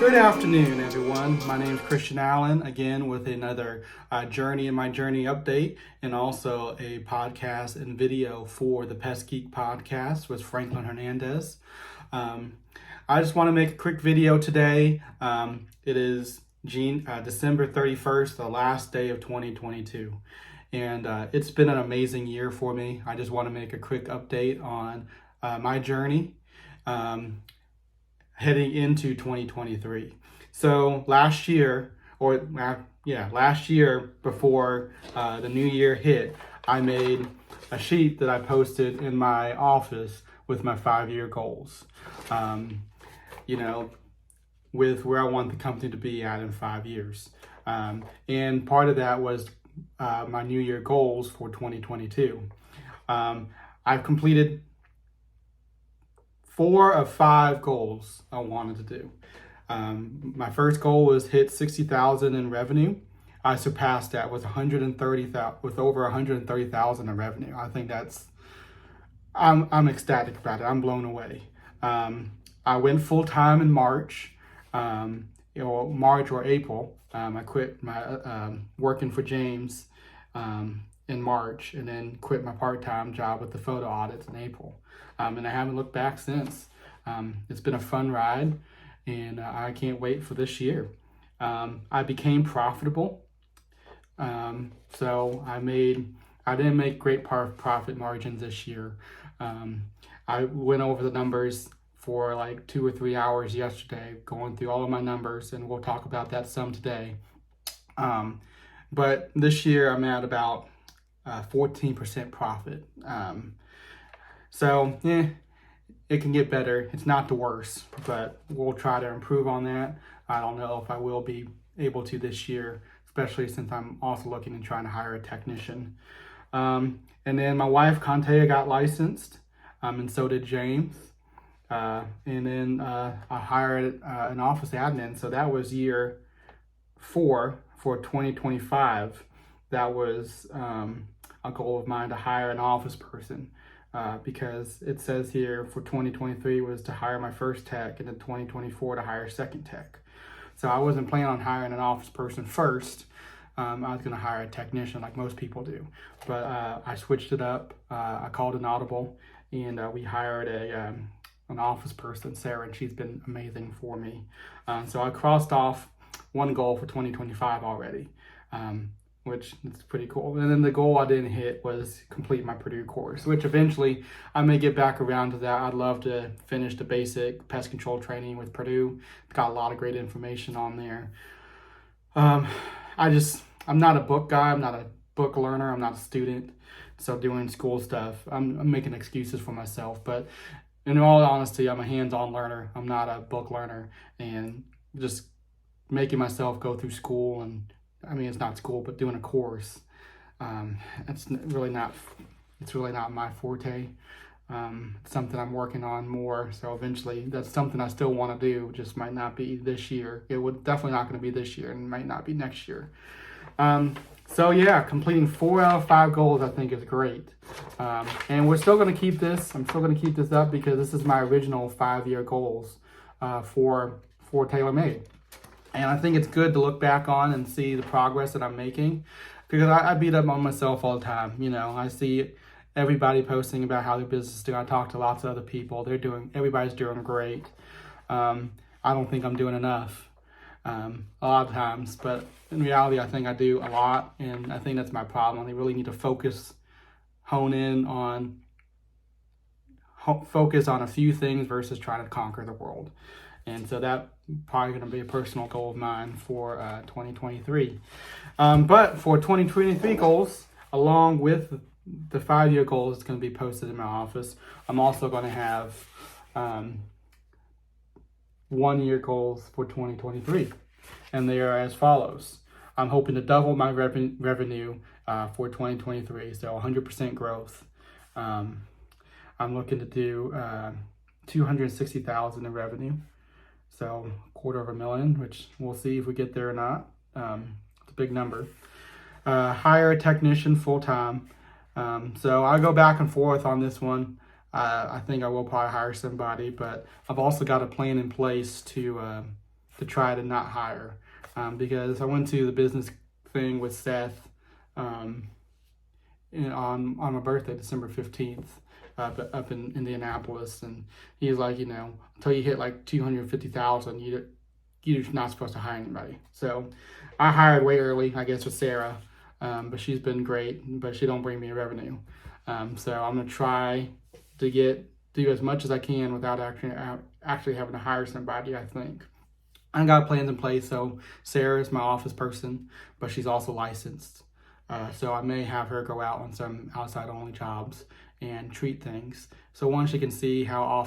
Good afternoon, everyone. My name is Christian Allen, again with another Journey in My Journey update, and also a podcast and video for the Pest Geek podcast with Franklin Hernandez. I just want to make a quick video today. It is December 31st, the last day of 2022. And it's been an amazing year for me. I just want to make a quick update on my journey heading into 2023. So last year before the new year hit, I made a sheet that I posted in my office with my 5-year goals. With where I want the company to be at in 5 years. And part of that was my New Year goals for 2022. I've completed 4 of 5 goals I wanted to do. My first goal was hit 60,000 in revenue. I surpassed that with over 130,000 in revenue. I think I'm ecstatic about it. I'm blown away. I went full time in March. March or April. I quit my working for James in March, and then quit my part-time job with the photo audits in April. And I haven't looked back since. It's been a fun ride, and I can't wait for this year. I became profitable. So I didn't make great profit margins this year. I went over the numbers for like 2 or 3 hours yesterday, going through all of my numbers, and we'll talk about that some today. But this year I'm at about 14% profit. It can get better. It's not the worst, but we'll try to improve on that. I don't know if I will be able to this year, especially since I'm also looking and trying to hire a technician. And then my wife, Contea, got licensed, and so did James. And then I hired an office admin. So that was year 4 for 2025. That was a goal of mine, to hire an office person, because it says here for 2023 was to hire my first tech, and in 2024 to hire a second tech. So I wasn't planning on hiring an office person first. I was going to hire a technician like most people do. But I switched it up. I called an audible, and we hired an office person, Sarah, and she's been amazing for me. So I crossed off one goal for 2025 already, which is pretty cool. And then the goal I didn't hit was complete my Purdue course, which eventually I may get back around to that. I'd love to finish the basic pest control training with Purdue. It's got a lot of great information on there. I'm not a book guy. I'm not a book learner. I'm not a student. So doing school stuff, I'm making excuses for myself, but in all honesty, I'm a hands-on learner. I'm not a book learner, and just making myself go through school, and it's not school, but doing a course. It's really not my forte. It's something I'm working on more. So eventually, that's something I still want to do. Just might not be this year. It would definitely not going to be this year, and might not be next year. Completing 4 out of 5 goals I think is great. And we're still going to keep this. I'm still going to keep this up because this is my original 5-year goals for TaylorMade. And I think it's good to look back on and see the progress that I'm making, because I beat up on myself all the time. I see everybody posting about how their business is doing. I talk to lots of other people. Everybody's doing great. I don't think I'm doing enough a lot of times, but in reality, I think I do a lot, and I think that's my problem. I really need to hone in on a few things versus trying to conquer the world. And so that probably going to be a personal goal of mine for 2023. But for 2023 goals, along with the 5-year goals, it's going to be posted in my office. I'm also going to have 1-year goals for 2023, and they are as follows. I'm hoping to double my revenue for 2023, so 100% growth. I'm looking to do 260,000 in revenue, so $250,000, which we'll see if we get there or not. It's a big number. Hire a technician full-time. So I go back and forth on this one. I think I will probably hire somebody, but I've also got a plan in place to to try to not hire, because I went to the business thing with Seth on my birthday, December 15th, up in Indianapolis, and he's like, until you hit like 250,000, you're not supposed to hire anybody. So I hired way early, I guess, with Sarah, but she's been great, but she don't bring me revenue. So I'm gonna try to do as much as I can without actually having to hire somebody, I think. I got plans in place. So Sarah is my office person, but she's also licensed. So I may have her go out on some outside only jobs and treat things. So one, she can see how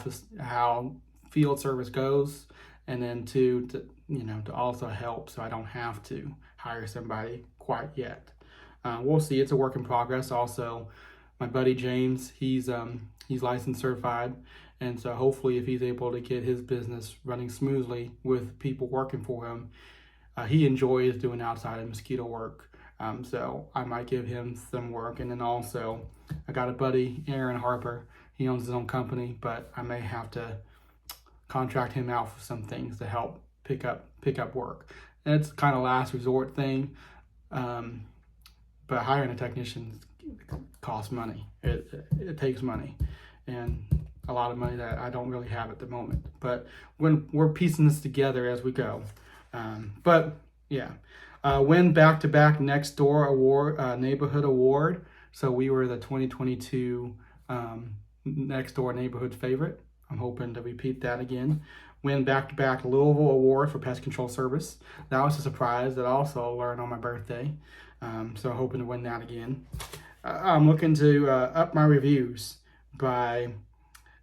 field service goes, and then two, to also help so I don't have to hire somebody quite yet. We'll see. It's a work in progress. Also, my buddy James, he's licensed certified, and so hopefully if he's able to get his business running smoothly with people working for him, he enjoys doing outside and mosquito work. So I might give him some work. And then also I got a buddy, Aaron Harper. He owns his own company, but I may have to contract him out for some things to help pick up work. And it's kind of last resort thing. But hiring a technician costs money. It takes money, and a lot of money that I don't really have at the moment. But when we're piecing this together as we go. But yeah, win back-to-back Nextdoor award, neighborhood award. So we were the 2022 Nextdoor neighborhood favorite. I'm hoping to repeat that again. Win back-to-back Louisville award for pest control service. That was a surprise that I also learned on my birthday. So hoping to win that again. I'm looking to up my reviews by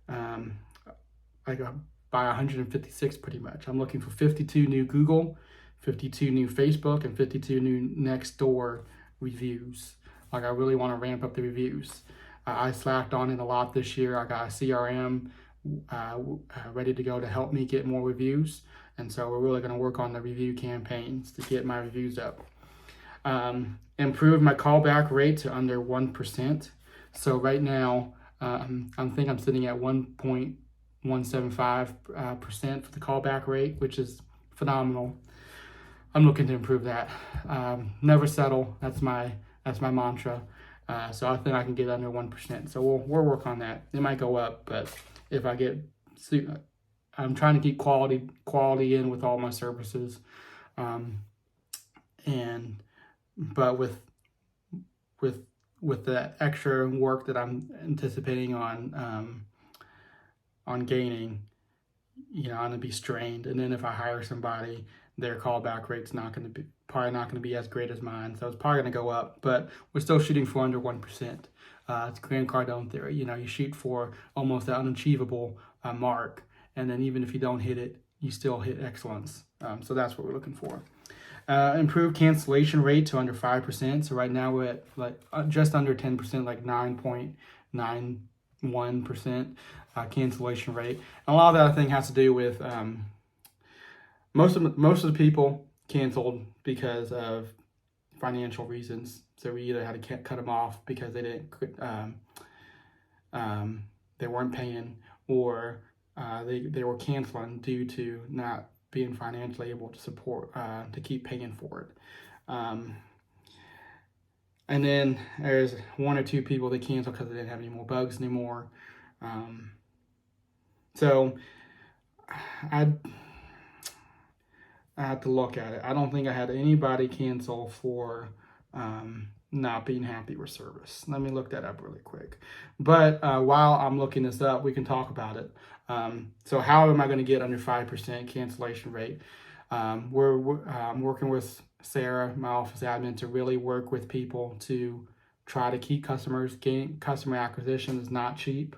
156 pretty much. I'm looking for 52 new Google, 52 new Facebook, and 52 new Nextdoor reviews. I really want to ramp up the reviews. I slacked on it a lot this year. I got a CRM ready to go to help me get more reviews. And so we're really going to work on the review campaigns to get my reviews up. Improve my callback rate to under 1%. So right now, I think I'm sitting at 1.175% for the callback rate, which is phenomenal. I'm looking to improve that. Never settle. That's my mantra. So I think I can get under 1%. So we'll work on that. It might go up, but if I get, I'm trying to keep quality in with all my services, but with the extra work that I'm anticipating on gaining, I'm gonna be strained. And then if I hire somebody, their callback rate's probably not gonna be as great as mine. So it's probably gonna go up, but we're still shooting for under 1%. It's Grant Cardone theory. You shoot for almost the unachievable mark, and then even if you don't hit it, you still hit excellence. So that's what we're looking for. Improve cancellation rate to under 5%. So right now we're at just under 10%, like 9.91% cancellation rate. And a lot of that I think has to do with most of the people canceled because of financial reasons. So we either had to cut them off because they weren't paying, or they were canceling due to not being financially able to support, to keep paying for it. And then there's one or two people that cancel because they didn't have any more bugs anymore. So I had to look at it. I don't think I had anybody cancel for not being happy with service. Let me look that up really quick. But while I'm looking this up, we can talk about it. So how am I going to get under 5% cancellation rate? I'm working with Sarah, my office admin, to really work with people to try to keep customers. Customer acquisition is not cheap.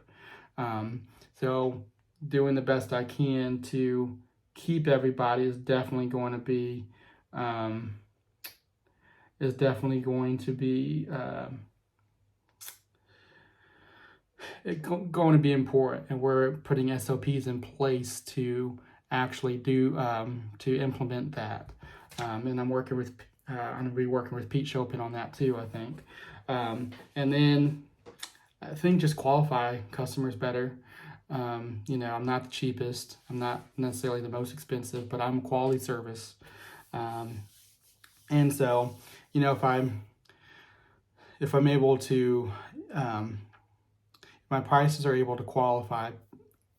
So doing the best I can to keep everybody is definitely going to be going to be important, and we're putting SOPs in place to actually to implement that. And I'm going to be working with Pete Chopin on that too, I think. And then I think just qualify customers better. I'm not the cheapest. I'm not necessarily the most expensive, but I'm quality service. Um, and so, if I'm able to, um, my prices are able to qualify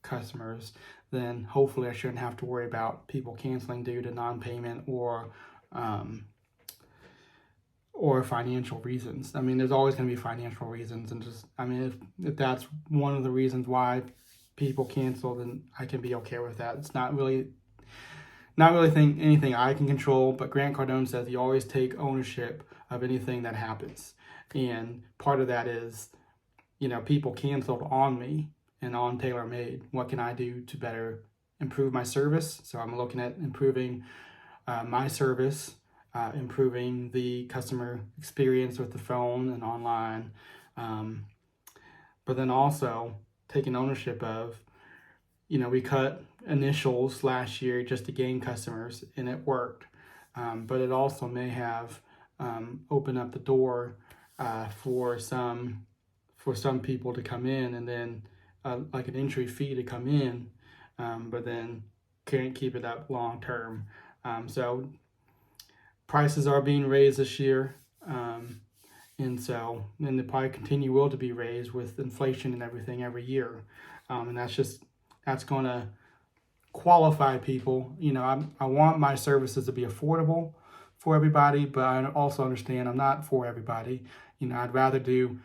customers, then hopefully I shouldn't have to worry about people canceling due to non-payment um, or financial reasons. I mean, there's always going to be financial reasons, and if that's one of the reasons why people cancel, then I can be okay with that. It's not really anything I can control, but Grant Cardone says you always take ownership of anything that happens, and part of that is, people canceled on me and on TaylorMade. What can I do to better improve my service? So I'm looking at improving my service, improving the customer experience with the phone and online, but then also taking ownership of, we cut initials last year just to gain customers, and it worked, but it also may have opened up the door for some people to come in, and then like an entry fee to come in, but then can't keep it up long term. So prices are being raised this year, and they probably will to be raised with inflation and everything every year, and that's going to qualify people. I want my services to be affordable for everybody, but I also understand I'm not for everybody. I'd rather do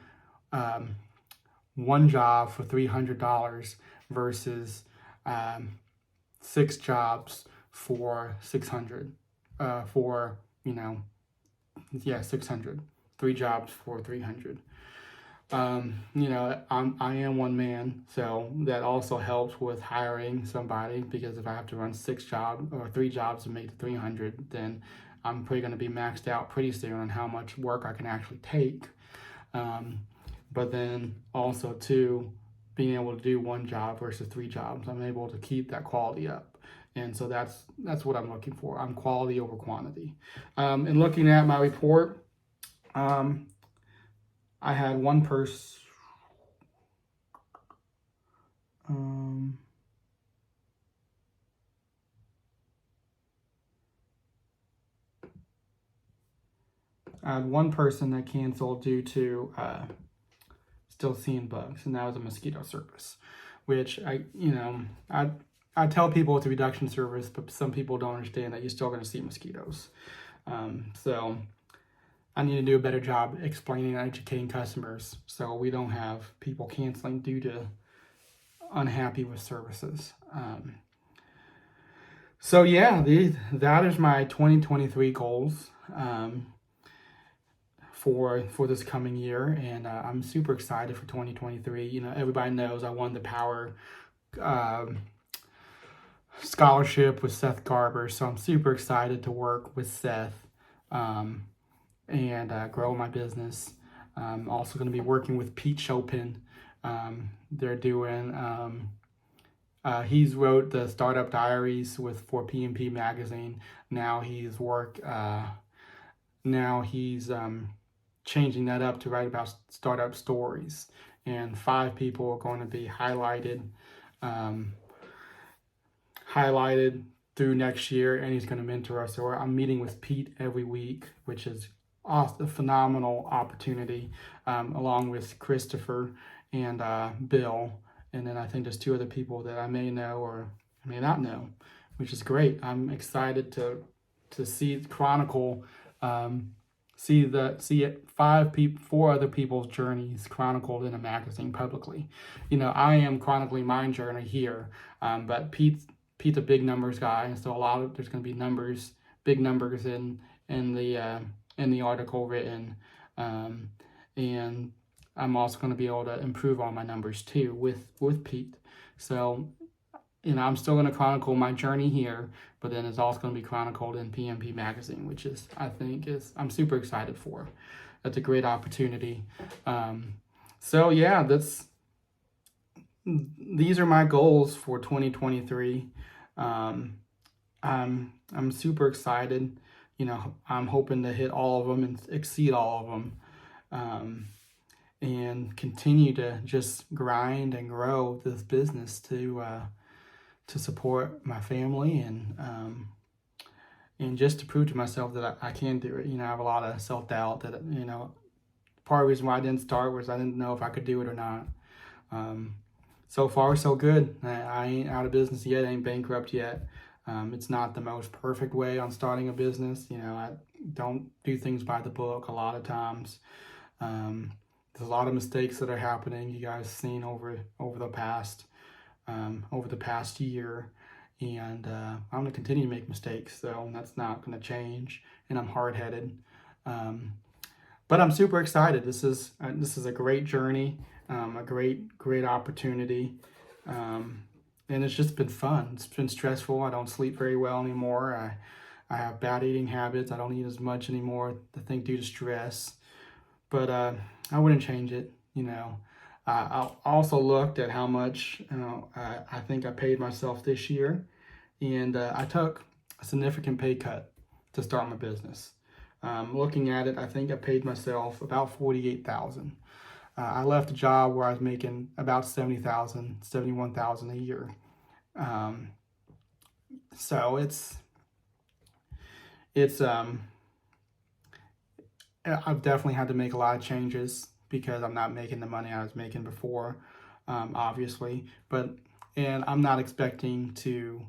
one job for $300 versus 6 jobs for 600. 600. 3 jobs for 300. I am one man, so that also helps with hiring somebody, because if I have to run 6 jobs or 3 jobs to make 300, then I'm probably going to be maxed out pretty soon on how much work I can actually take. But then also too, being able to do 1 job versus 3 jobs, I'm able to keep that quality up. And so that's what I'm looking for. I'm quality over quantity. And looking at my report, I had one person. I had one person that canceled due to still seeing bugs, and that was a mosquito service, which I tell people it's a reduction service, but some people don't understand that you're still going to see mosquitoes. So I need to do a better job explaining and educating customers so we don't have people canceling due to unhappy with services. That is my 2023 goals for this coming year, and I'm super excited for 2023. Everybody knows I won the Power scholarship with Seth Garber, so I'm super excited to work with Seth and grow my business. I'm also going to be working with Pete Chopin. They're doing he's wrote the Startup Diaries for PMP Magazine. Now he's changing that up to write about startup stories, and 5 people are going to be highlighted through next year, and he's going to mentor us. So I'm meeting with Pete every week, which is a phenomenal opportunity, along with Christopher and Bill, and then I think there's 2 other people that I may know or may not know, which is great. I'm excited to see Chronicle, see 4 other people's journeys chronicled in a magazine publicly. I am chronicling my journey here, but Pete's a big numbers guy, and so there's going to be big numbers in the article written, and I'm also going to be able to improve on my numbers too with Pete. So, I'm still going to chronicle my journey here, but then it's also going to be chronicled in PMP Magazine, which I'm super excited for. That's a great opportunity. These are my goals for 2023. I'm super excited. I'm hoping to hit all of them and exceed all of them. and continue to just grind and grow this business to support my family and just to prove to myself that I can do it. I have a lot of self-doubt that, part of the reason why I didn't start was I didn't know if I could do it or not. So far, so good. I ain't out of business yet, I ain't bankrupt yet. It's not the most perfect way on starting a business. I don't do things by the book a lot of times. There's a lot of mistakes that are happening. You guys seen over the past year, and I'm gonna continue to make mistakes. So that's not gonna change, and I'm hard-headed. But I'm super excited. This is a great journey, a great opportunity. And it's just been fun. It's been stressful. I don't sleep very well anymore. I have bad eating habits. I don't eat as much anymore, I think, due to stress. But I wouldn't change it. I also looked at how much I think I paid myself this year, and I took a significant pay cut to start my business. Looking at it, I think I paid myself about $48,000. I left a job where I was making about $70,000, $71,000 a year. So I've definitely had to make a lot of changes because I'm not making the money I was making before, obviously. And I'm not expecting to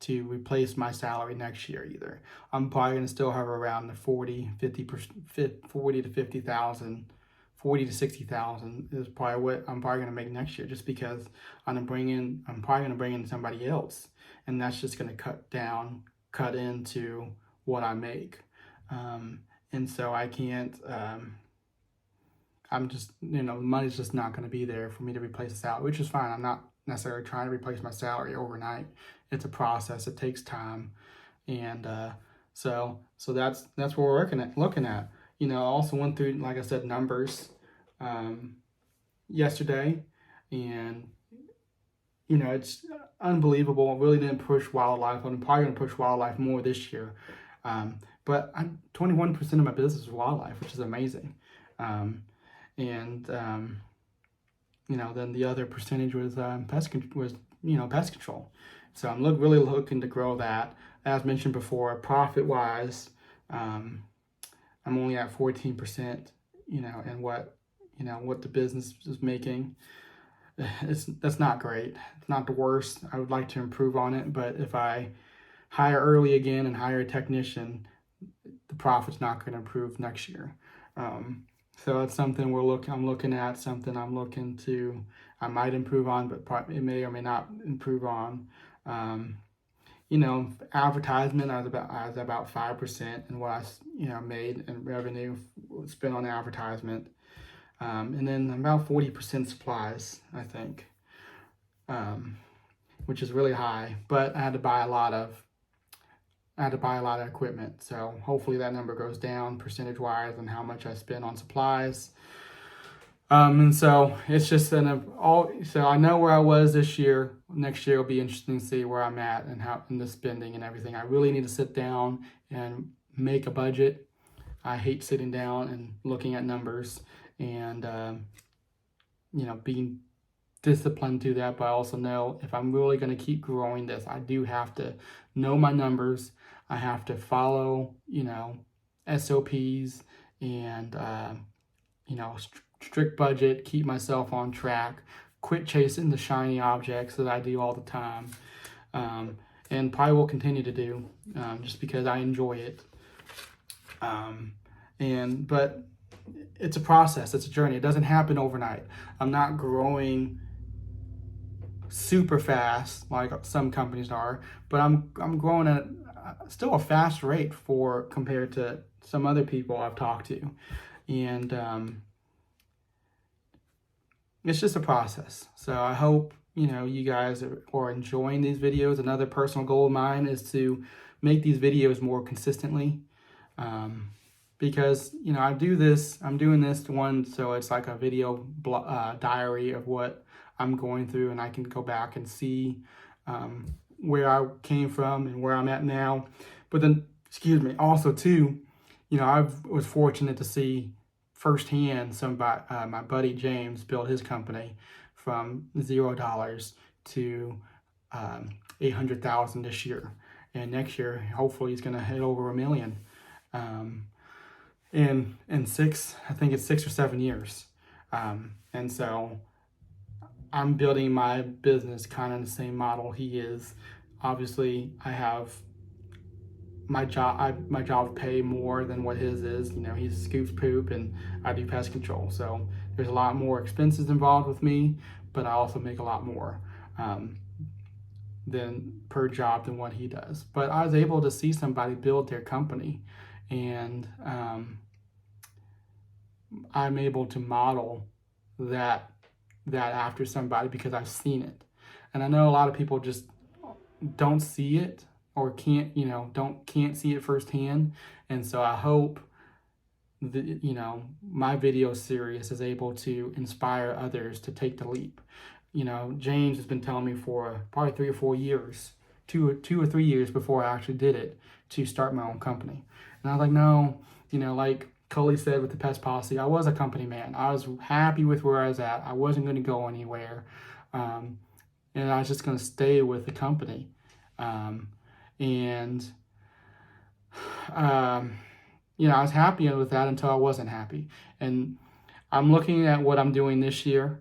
replace my salary next year either. I'm probably going to still have around the 40 to 50,000. 40 to 60,000 is probably what I'm probably going to make next year, just because I'm probably going to bring in somebody else, and that's just going to cut into what I make. And so I can't, I'm just, the money's just not going to be there for me to replace the salary, which is fine. I'm not necessarily trying to replace my salary overnight. It's a process. It takes time. And so that's what we're looking at. I also went through, like I said, numbers yesterday, and it's unbelievable. I really didn't push wildlife. I'm probably going to push wildlife more this year. But 21% of my business is wildlife, which is amazing. Then the other percentage was pest control. So I'm really looking to grow that. As mentioned before, profit-wise, I'm only at 14%, and what the business is making. That's not great. It's not the worst. I would like to improve on it, but if I hire early again and hire a technician, the profit's not going to improve next year. So it's something I'm looking at, something I might improve on, but it may or may not improve on. Advertisement, I was about 5% in what I made in revenue spent on advertisement. And then about 40% supplies, I think, which is really high, but I had to buy a lot of equipment. So hopefully that number goes down percentage-wise on how much I spend on supplies. And so it's just so I know where I was this year. Next year will be interesting to see where I'm at and how in the spending and everything. I really need to sit down and make a budget. I hate sitting down and looking at numbers and being disciplined to that, but I also know if I'm really going to keep growing this, I do have to know my numbers. I have to follow, SOPs and, strict budget, keep myself on track, quit chasing the shiny objects that I do all the time, and probably will continue to do, just because I enjoy it. But it's a process, it's a journey. It doesn't happen overnight. I'm not growing super fast like some companies are, but I'm growing at still a fast rate compared to some other people I've talked to. And it's just a process. So I hope, you guys are enjoying these videos. Another personal goal of mine is to make these videos more consistently. Because, I'm doing this one, so it's like a video diary of what I'm going through, and I can go back and see where I came from and where I'm at now. But then, also too, I was fortunate to see firsthand somebody, my buddy James built his company from $0 to 800,000 this year, and next year hopefully he's going to hit over 1 million. In I think it's 6 or 7 years. And so I'm building my business kind of the same model he is. Obviously, I have my job pay more than what his is. You know, he scoops poop and I do pest control. So there's a lot more expenses involved with me, but I also make a lot more than per job than what he does. But I was able to see somebody build their company, and I'm able to model that after somebody because I've seen it. And I know a lot of people just don't see it or can't see it firsthand. And so I hope that, my video series is able to inspire others to take the leap. James has been telling me for probably 3 or 4 years, 2 or 3 years before I actually did it, to start my own company. And I was like, no, like Coley said with the Pest Posse, I was a company man. I was happy with where I was at. I wasn't going to go anywhere. And I was just going to stay with the company. I was happy with that until I wasn't happy. And I'm looking at what I'm doing this year,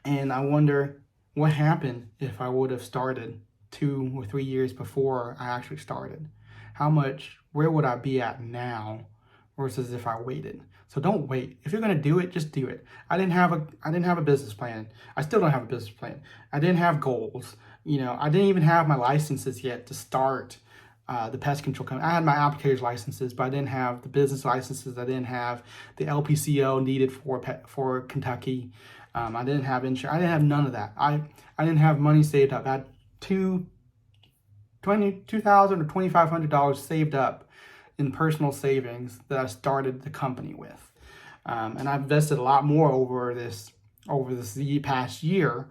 and I wonder what happened if I would have started 2 or 3 years before I actually started. Where would I be at now versus if I waited? So don't wait. If you're going to do it, just do it. I didn't have a business plan. I still don't have a business plan. I didn't have goals. I didn't even have my licenses yet to start the pest control company. I had my applicator's licenses, but I didn't have the business licenses. I didn't have the LPCO needed for Kentucky. I didn't have insurance. I didn't have none of that. I didn't have money saved up. I had $2,000 or $2,500 saved up in personal savings that I started the company with. And I've invested a lot more over this past year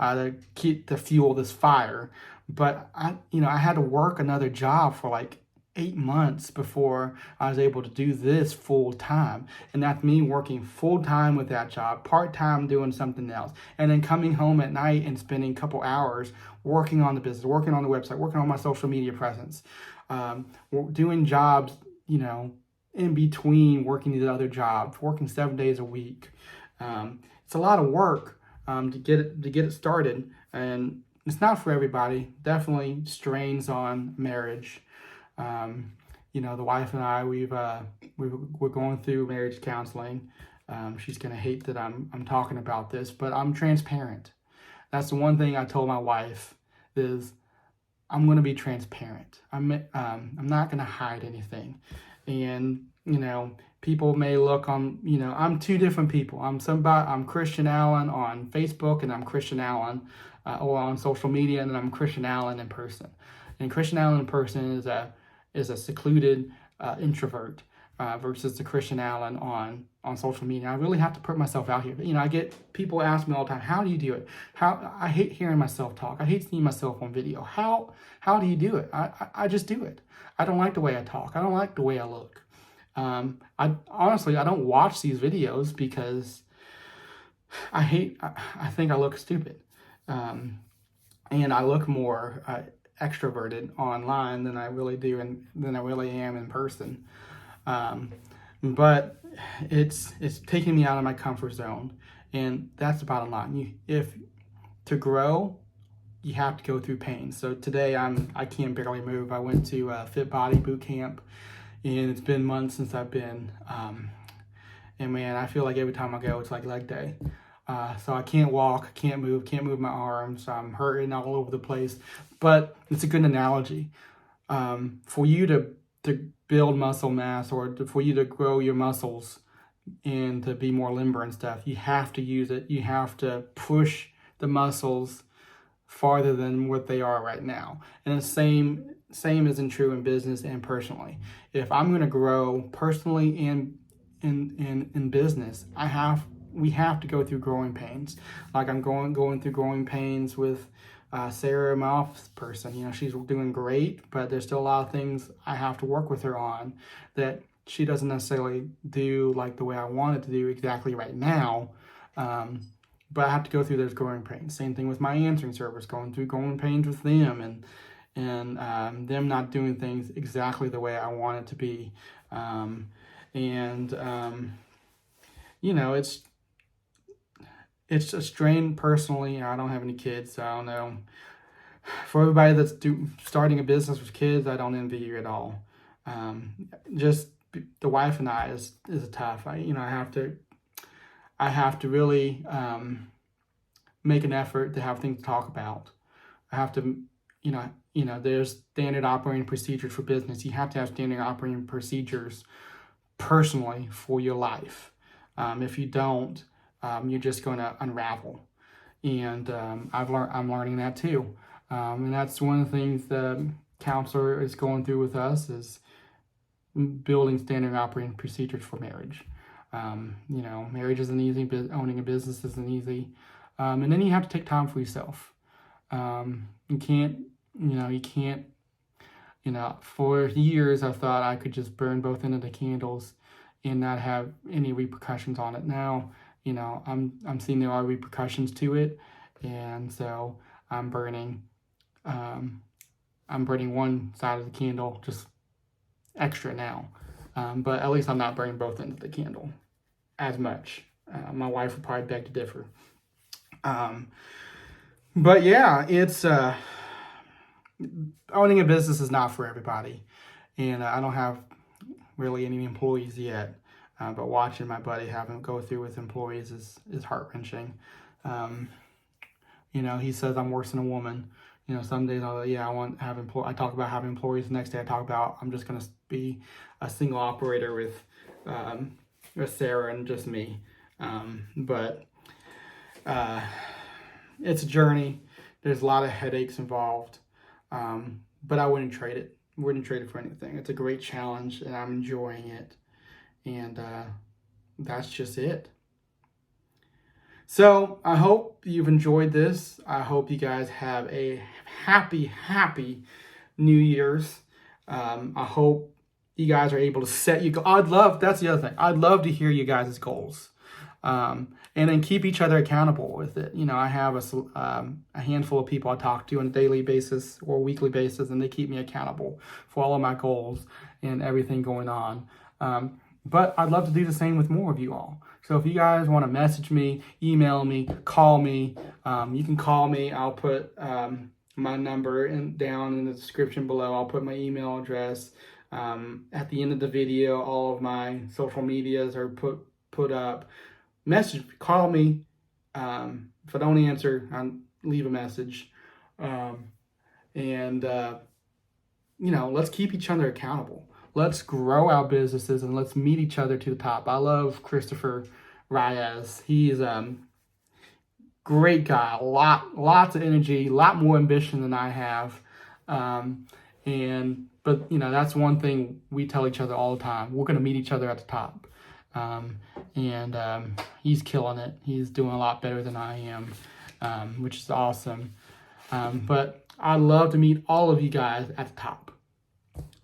to fuel this fire. But I had to work another job for like 8 months before I was able to do this full time. And that's me working full time with that job, part time doing something else, and then coming home at night and spending a couple hours working on the business, working on the website, working on my social media presence, doing jobs, in between working these other jobs, working 7 days a week. It's a lot of work to get it started, and it's not for everybody. Definitely strains on marriage. The wife and I, we're going through marriage counseling. She's gonna hate that I'm talking about this, but I'm transparent. That's the one thing I told my wife is I'm gonna be transparent. I'm not gonna hide anything. And people may look on. I'm 2 different people. I'm Christian Allen on Facebook, and I'm Christian Allen or on social media, and then I'm Christian Allen in person. And Christian Allen in person is a secluded introvert versus the Christian Allen on social media. I really have to put myself out here. I get people ask me all the time, how do you do it? I hate hearing myself talk. I hate seeing myself on video. How do you do it? I just do it. I don't like the way I talk. I don't like the way I look. I don't watch these videos because I think I look stupid. And I look more extroverted online than I really do and than I really am in person. But it's taking me out of my comfort zone, and that's the bottom line. To grow, you have to go through pain. So today I can't barely move. I went to Fit Body boot camp, and it's been months since I've been. And man, I feel like every time I go, it's like leg day. So I can't walk, can't move my arms. I'm hurting all over the place. But it's a good analogy. For you to build muscle mass, or for you to grow your muscles and to be more limber and stuff, you have to use it. You have to push the muscles farther than what they are right now. And the same isn't true in business and personally. If I'm going to grow personally and in business, we have to go through growing pains. Like I'm going through growing pains with Sarah, my office person. She's doing great, but there's still a lot of things I have to work with her on that she doesn't necessarily do like the way I want it to do exactly right now. But I have to go through those growing pains. Same thing with my answering service, going through growing pains with them, and them not doing things exactly the way I want it to be. You know, it's a strain personally. I don't have any kids, so I don't know. For everybody that's starting a business with kids, I don't envy you at all. Just the wife and I is tough. I have to really make an effort to have things to talk about. I have to, there's standard operating procedures for business. You have to have standard operating procedures personally for your life. If you don't, you're just going to unravel. And I'm learning that too. And that's one of the things the counselor is going through with us is building standard operating procedures for marriage. Marriage isn't easy, owning a business isn't easy. And then you have to take time for yourself. You can't, for years I thought I could just burn both ends of the candles and not have any repercussions on it. Now, I'm seeing there are repercussions to it. And so I'm burning one side of the candle just extra now. But at least I'm not burning both ends of the candle as much. My wife would probably beg to differ. But yeah, it's owning a business is not for everybody. And I don't have really any employees yet. But watching my buddy have him go through with employees is heart-wrenching. He says I'm worse than a woman. Some days I want to have I talk about having employees. The next day I talk about I'm just going to be a single operator with Sarah and just me. But it's a journey. There's a lot of headaches involved. But I wouldn't trade it. Wouldn't trade it for anything. It's a great challenge, and I'm enjoying it. And that's just it. So I hope you've enjoyed this. I hope you guys have a happy New Year's. I hope you guys are able to set your goals. That's the other thing. I'd love to hear you guys' goals. And then keep each other accountable with it. I have a handful of people I talk to on a daily basis or weekly basis, and they keep me accountable for all of my goals and everything going on. But I'd love to do the same with more of you all. So if you guys want to message me, email me, call me, you can call me. I'll put my number down in the description below. I'll put my email address. At the end of the video, all of my social medias are put up. Call me. If I don't answer, I'll leave a message. Let's keep each other accountable. Let's grow our businesses and let's meet each other to the top. I love Christopher Reyes. He's great guy. Lots of energy, a lot more ambition than I have. But that's one thing we tell each other all the time. We're going to meet each other at the top. He's killing it. He's doing a lot better than I am, which is awesome. But I'd love to meet all of you guys at the top.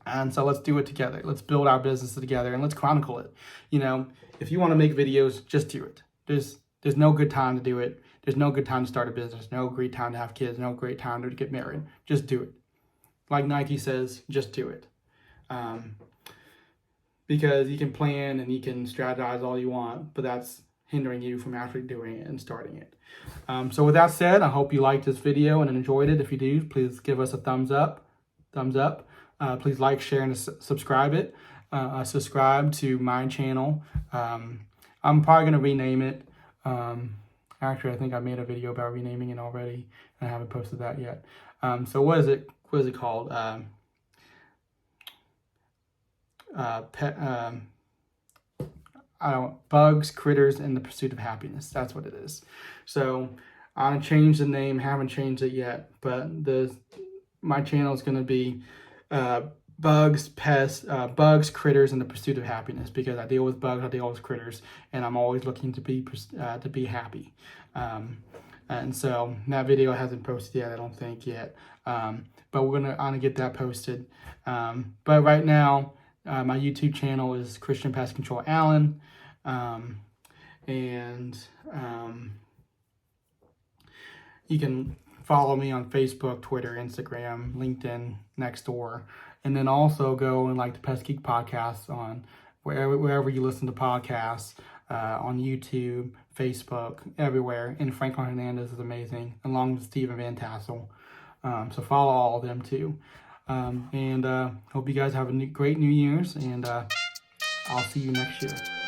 And so let's do it together. Let's build our business together and let's chronicle it. If you want to make videos, just do it. There's no good time to do it. There's no good time to start a business. No great time to have kids. No great time to get married. Just do it. Like Nike says, just do it. Because you can plan and you can strategize all you want, but that's hindering you from actually doing it and starting it. So with that said, I hope you liked this video and enjoyed it. If you do, please give us a thumbs up. Please like, share, and subscribe to my channel. I'm probably going to rename it. Actually, I think I made a video about renaming it already, and I haven't posted that yet. So what is it called? Bugs, Critters, and the Pursuit of Happiness. That's what it is. So I changed the name, haven't changed it yet, but my channel is going to be Bugs, Critters, and the Pursuit of Happiness, because I deal with bugs, I deal with critters, and I'm always looking to be happy. And so that video hasn't posted yet, I don't think yet. But I'm gonna get that posted. But right now, My YouTube channel is Christian Pest Control Allen. And you can follow me on Facebook, Twitter, Instagram, LinkedIn, Nextdoor. And then also go and like the Pest Geek podcast on wherever you listen to podcasts, on YouTube, Facebook, everywhere. And Franklin Hernandez is amazing, along with Stephen Van Tassel. So follow all of them too. And hope you guys have a great New Year's, and I'll see you next year.